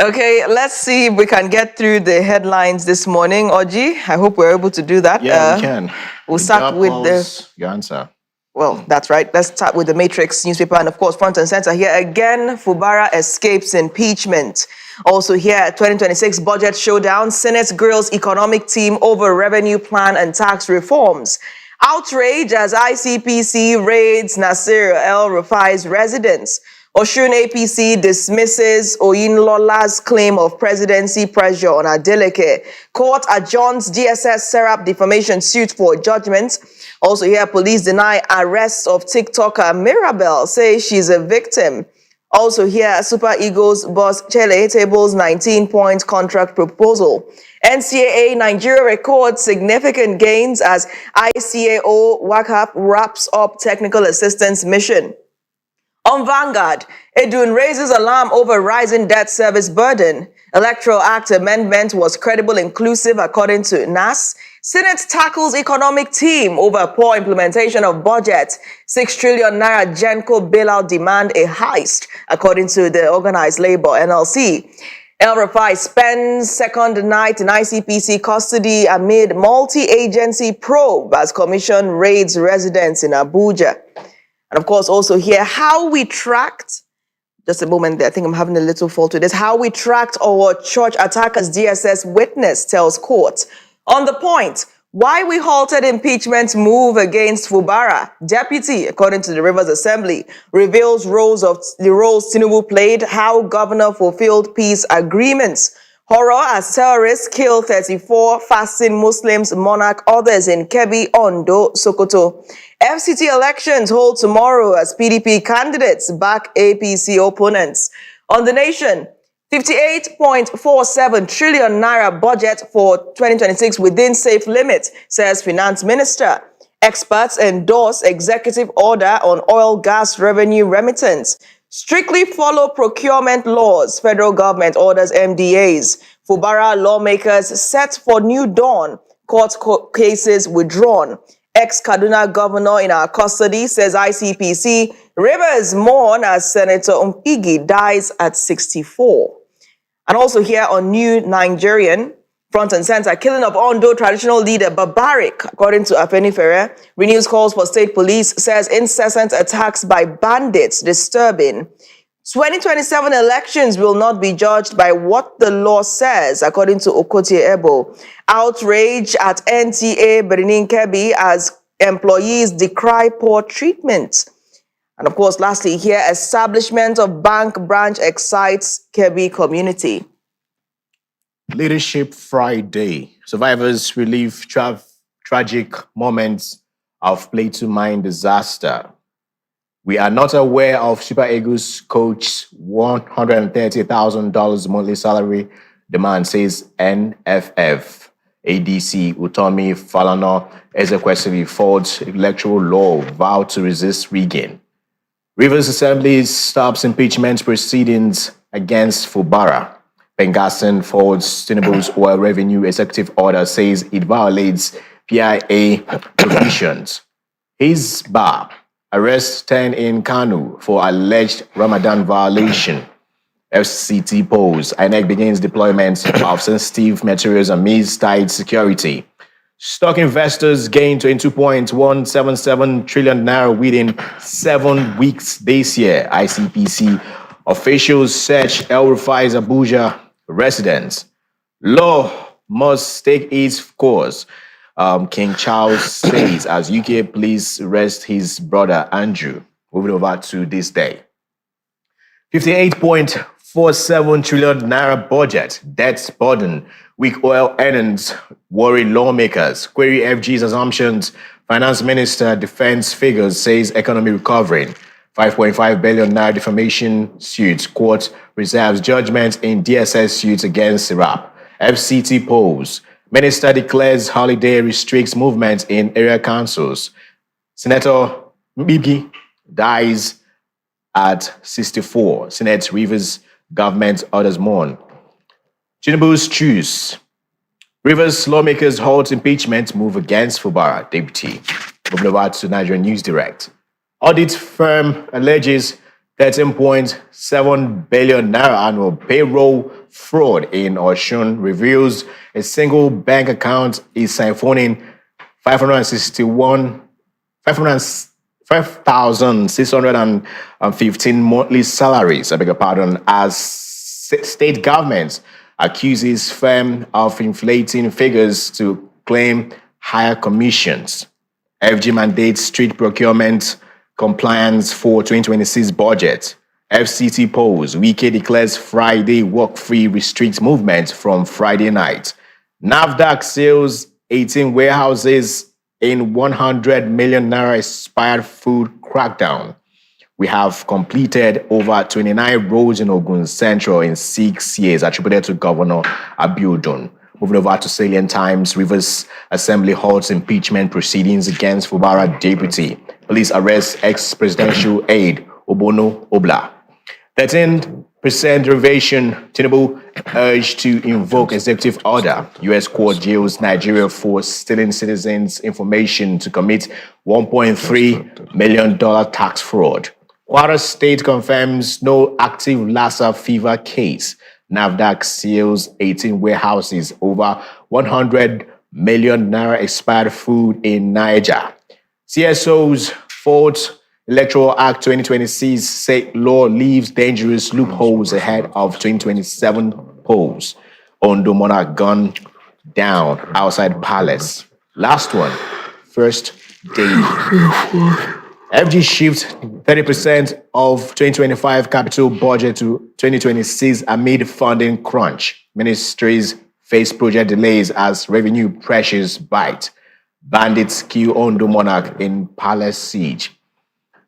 Okay, let's see if we can get through the headlines this morning. Oji, I hope we're able to do that. Yeah, we can. We'll start with your answer. Well, that's right. Let's start with the Matrix newspaper. And of course, front and center here again, Fubara escapes impeachment. Also here, 2026 budget showdown, Senate grills economic team over revenue plan and tax reforms. Outrage as Icpc raids Nasir El-Rufai's residence. Osun APC dismisses Oyinlola's claim of presidency pressure on Adeleke. Court adjourns DSS Serap defamation suit for judgment. Also here, police deny arrest of TikToker Mirabel, say she's a victim. Also here, Super Eagles boss Chele tables 19-point contract proposal. NCAA Nigeria records significant gains as ICAO WACAP wraps up technical assistance mission. On Vanguard, Edun raises alarm over rising debt service burden. Electoral Act amendment was credible inclusive according to NAS. Senate tackles economic team over poor implementation of budget. 6 trillion naira Genco bailout demand a heist, according to the organized labor NLC. El-Rufai spends second night in Icpc custody amid multi-agency probe as commission raids residents in Abuja. And of course, also here, how we tracked, just a moment there, I think I'm having a little fault with this, how we tracked our church attackers DSS witness tells court. On the point, why we halted impeachment move against Fubara, deputy, according to the Rivers Assembly, reveals the roles Tinubu played, how governor fulfilled peace agreements. Horror as terrorists kill 34 fasting Muslims, monarch others in Kebbi, Ondo, Sokoto. FCT elections hold tomorrow as PDP candidates back APC opponents. On the nation, 58.47 trillion naira budget for 2026 within safe limits, says Finance Minister. Experts endorse executive order on oil gas revenue remittance. Strictly follow procurement laws. Federal government orders MDAs. Fubara lawmakers set for new dawn. Court cases withdrawn. Ex-Kaduna governor in our custody, says Icpc. Rivers mourn as Senator Umpigi dies at 64. And also here on New Nigerian, front and center, killing of Ondo traditional leader Barbaric, according to Afenifere. Renews calls for state police, says incessant attacks by bandits disturbing. 2027 elections will not be judged by what the law says, according to Okotie Ebo. Outrage at NTA Benin Kebbi as employees decry poor treatment. And of course, lastly here, establishment of bank branch excites Kebbi community. Leadership Friday. Survivors relive tragic moments of Plateau mine disaster. We are not aware of Super Eagles coach's $130,000 monthly salary demand, says NFF. ADC Utomi Falana Ezekwesili fought electoral law, vowed to resist rigging. Rivers Assembly stops impeachment proceedings against Fubara. Pengassan forwards Tinubu's oil revenue executive order, says it violates PIA provisions. His bar arrests 10 in Kanu for alleged Ramadan violation. FCT polls. INEC begins deployment of sensitive materials amidst tight security. Stock investors gain 22.177 trillion naira within 7 weeks this year. Icpc officials search El-Rufai's Abuja residence. Law must take its course, King Charles says, as UK police arrest his brother Andrew. Moving over to this day. 58.47 trillion naira budget, debt burden, weak oil earnings worry lawmakers. Query FG's assumptions. Finance Minister defense figures, says economy recovering. 5.5 billion naira defamation suits. Court reserves judgment in DSS suits against Serap. FCT polls. Minister declares holiday restricts movement in area councils. Senator Mbigi dies at 64. Senate Rivers government orders mourn. Tinubu's choose. Rivers lawmakers halt impeachment move against Fubara deputy. Moving over to Nigerian News Direct. Audit firm alleges 13.7 billion naira annual payroll fraud in Osun reveals a single bank account is siphoning 5,615 monthly salaries, I beg your pardon, as state government accuses firm of inflating figures to claim higher commissions. FG mandates strict procurement compliance for 2026 budget. FCT polls, Wike declares Friday work-free restricts movement from Friday night. NAFDAQ sales 18 warehouses in 100 million naira expired food crackdown. We have completed over 29 roads in Ogun Central in 6 years, attributed to Governor Abiodun. Moving over to Salient Times, Rivers Assembly halts impeachment proceedings against Fubara deputy. Police arrest ex-presidential aide Obono Obla. 13% reservation, Tinubu urged to invoke executive order. U.S. court jails Nigeria for stealing citizens' information to commit $1.3 million tax fraud. Kwara State confirms no active Lassa fever case. NAFDAQ seals 18 warehouses, over 100 million naira expired food in Niger. CSO's fourth Electoral Act 2026 say law leaves dangerous loopholes ahead of 2027 polls. Ondo monarch gunned down outside palace. Last one, first day. FG shifts 30% of 2025 capital budget to 2026 amid funding crunch. Ministries face project delays as revenue pressures bite. Bandits kill Ondo monarch in palace siege.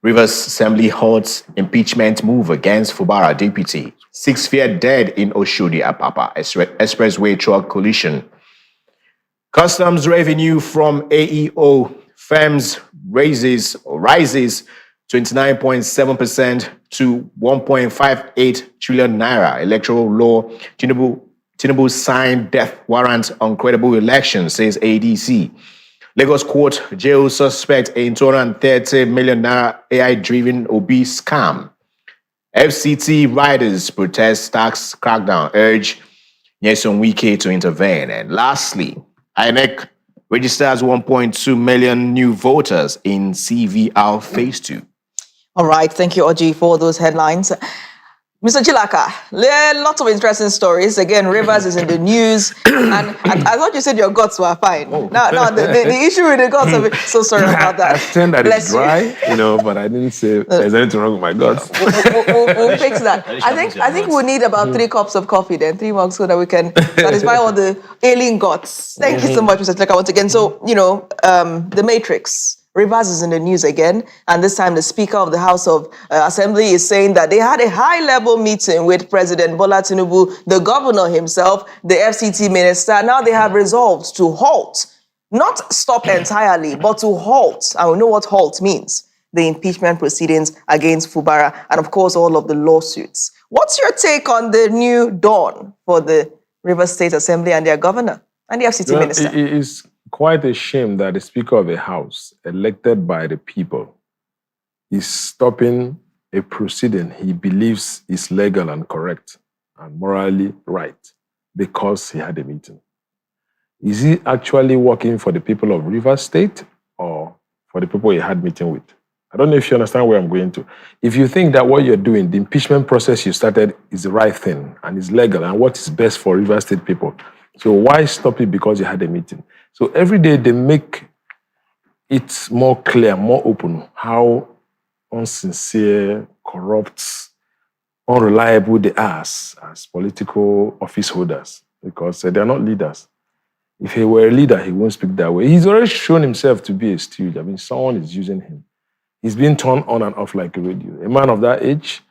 Rivers Assembly halts impeachment move against Fubara deputy. 6 feared dead in Oshodi Apapa expressway truck collision. Customs revenue from AEO firms rises 29.7% to 1.58 trillion naira. Electoral law, Tinubu signed death warrant on credible election, says ADC. Lagos court jails suspect in 230 million naira AI-driven Obi scam. FCT riders protest tax crackdown, urge Nyesom Wike to intervene. And lastly, INEC registers 1.2 million new voters in CVR Phase 2. All right, thank you, Oji, for those headlines. Mr. Chilaka, lots of interesting stories. Again, Rivers is in the news, and I thought you said your guts were fine. Oh. No, the issue with the guts of it. So sorry about that. I stand that it's dry, but I didn't say there's anything wrong with my guts. We'll fix that. I think we need about 3 cups of coffee, then 3 mugs, so that we can satisfy all the ailing guts. Thank you so much, Mr. Chilaka, once again. So the Matrix. Rivers is in the news again, and this time the Speaker of the House of Assembly is saying that they had a high-level meeting with President Bola Tinubu, the governor himself, the FCT minister. Now they have resolved to halt, not stop entirely, but to halt, and we know what halt means, the impeachment proceedings against Fubara, and of course all of the lawsuits. What's your take on the new dawn for the Rivers State Assembly and their governor and the FCT minister? It is quite a shame that the Speaker of the House, elected by the people, is stopping a proceeding he believes is legal and correct and morally right because he had a meeting. Is he actually working for the people of Rivers State or for the people he had meeting with? I don't know if you understand where I'm going to. If you think that what you're doing, the impeachment process you started is the right thing and is legal and what is best for Rivers State people, so why stop it because you had a meeting? So every day they make it more clear, more open, how unsincere, corrupt, unreliable they are as political office holders, because they're not leaders. If he were a leader, he won't speak that way. He's already shown himself to be a stooge. I mean, someone is using him. He's being turned on and off like a radio. A man of that age,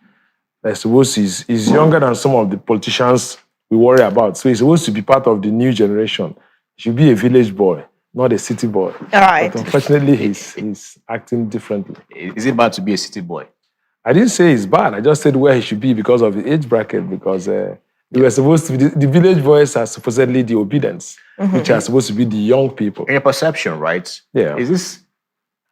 I suppose he's younger than some of the politicians we worry about. So he's supposed to be part of the new generation. He should be a village boy, not a city boy. All right. But unfortunately, he's acting differently. Is it bad to be a city boy? I didn't say it's bad. I just said where he should be because of the age bracket, because we were supposed to be, the village boys are supposedly the obedience, which are supposed to be the young people. In your perception, right? Yeah. Is this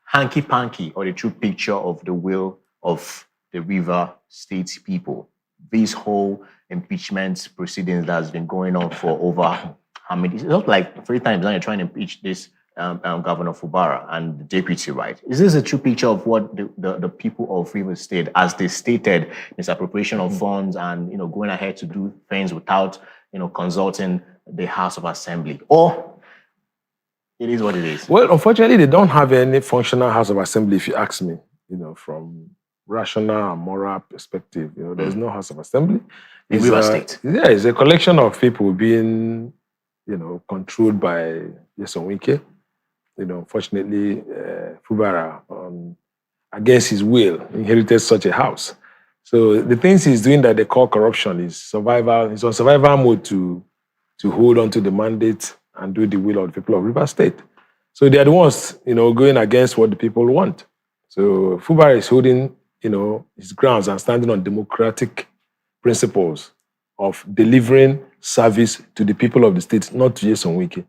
hanky-panky or the true picture of the will of the River State people? This whole impeachment proceedings that's been going on for over how many? It's not like 3 times now you're trying to impeach this Governor Fubara and the deputy, right? Is this a true picture of what the people of Rivers State, as they stated, misappropriation of funds and going ahead to do things without consulting the House of Assembly, or it is what it is? Well, unfortunately, they don't have any functional House of Assembly, if you ask me. From rational and moral perspective, there's no House of Assembly. In Rivers State. Yeah, it's a collection of people being, controlled by Nyesom Wike. Unfortunately, Fubara, against his will, inherited such a house. So the things he's doing that they call corruption is survival. He's on survival mode to hold on to the mandate and do the will of the people of Rivers State. So they are the ones, going against what the people want. So Fubara is holding, his grounds and standing on democratic principles of delivering service to the people of the state, not to Nyesom Wike.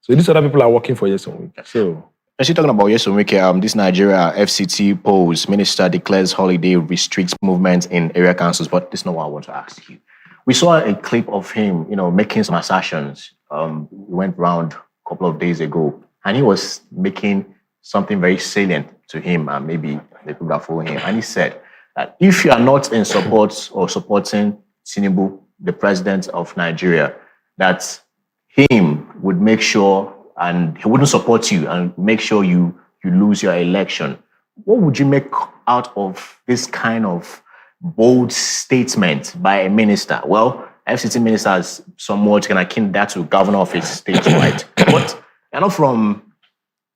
So these other people are working for Nyesom Wike. So, actually, talking about Nyesom Wike, this Nigeria FCT polls minister declares holiday restricts movement in area councils. But this is not what I want to ask you. We saw a clip of him, making some assertions. We went round a couple of days ago, and he was making something very salient to him, and maybe the people that follow him. And he said that if you are not in support or supporting Tinubu, the president of Nigeria, that him would make sure, and he wouldn't support you and make sure you lose your election. What would you make out of this kind of bold statement by a minister? Well, FCT ministers somewhat can akin that to governor of a state, right? But you're not from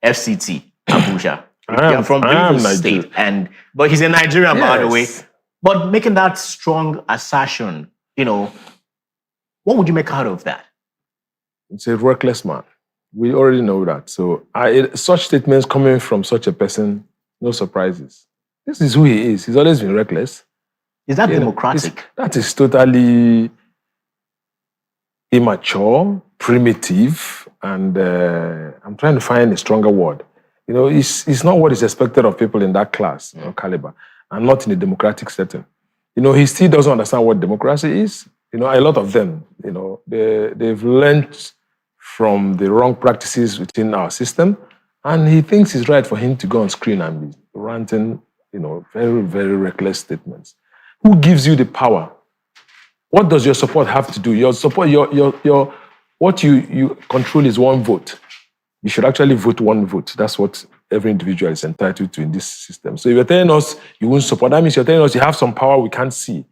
FCT, Abuja. You're from Rivers State, but he's a Nigerian, by the way. But making that strong assertion, what would you make out of that? It's a reckless man. We already know that. So such statements coming from such a person, no surprises. This is who he is. He's always been reckless. Is that democratic? That is totally immature, primitive, and I'm trying to find a stronger word. It's not what is expected of people in that class, caliber, and not in a democratic setting. He still doesn't understand what democracy is. A lot of them, they've learned from the wrong practices within our system, and he thinks it's right for him to go on screen and be ranting, very, very reckless statements. Who gives you the power? What does your support have to do? Your support, what you control is one vote. You should actually vote one vote. That's what every individual is entitled to in this system. So if you're telling us you won't support, that means you're telling us you have some power we can't see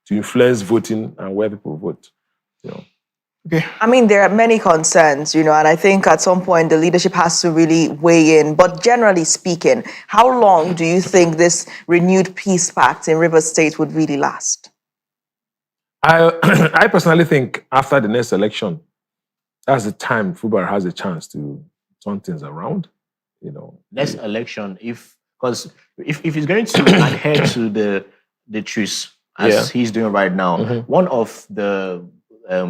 to influence voting and where people vote. Okay. I mean, there are many concerns, and I think at some point the leadership has to really weigh in. But generally speaking, how long do you think this renewed peace pact in Rivers State would really last? I personally think after the next election, that's the time Fubara has a chance to turn things around. Next election, because if he's going to adhere to the truce as he's doing right now, one of the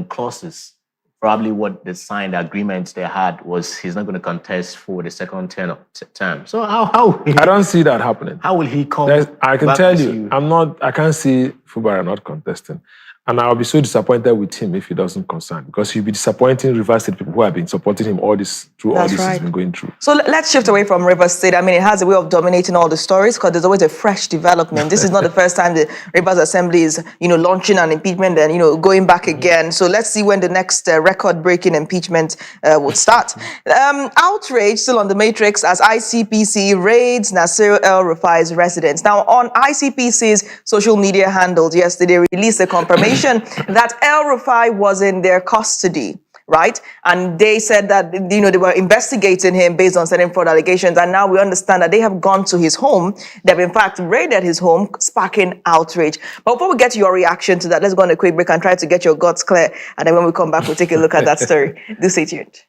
clauses, probably what the signed agreement they had, was he's not going to contest for the second term. So how I don't see that happening. How will he come? I can tell you, I can't see Fubara not contesting. And I'll be so disappointed with him if he doesn't concern, because he'll be disappointing Rivers State people who have been supporting him all this he's been going through. So let's shift away from Rivers State. I mean, it has a way of dominating all the stories because there's always a fresh development. This is not the first time the Rivers Assembly is, launching an impeachment and, going back again. So let's see when the next record-breaking impeachment will start. Outrage still on the matrix as Icpc raids Nasir El-Rufai's residence. Now, on Icpc's social media handles yesterday, released a confirmation that El-Rufai was in their custody, right? And they said that, they were investigating him based on certain fraud allegations. And now we understand that they have gone to his home. They've, in fact, raided his home, sparking outrage. But before we get to your reaction to that, let's go on a quick break and try to get your guts clear. And then when we come back, we'll take a look at that story. Do stay tuned.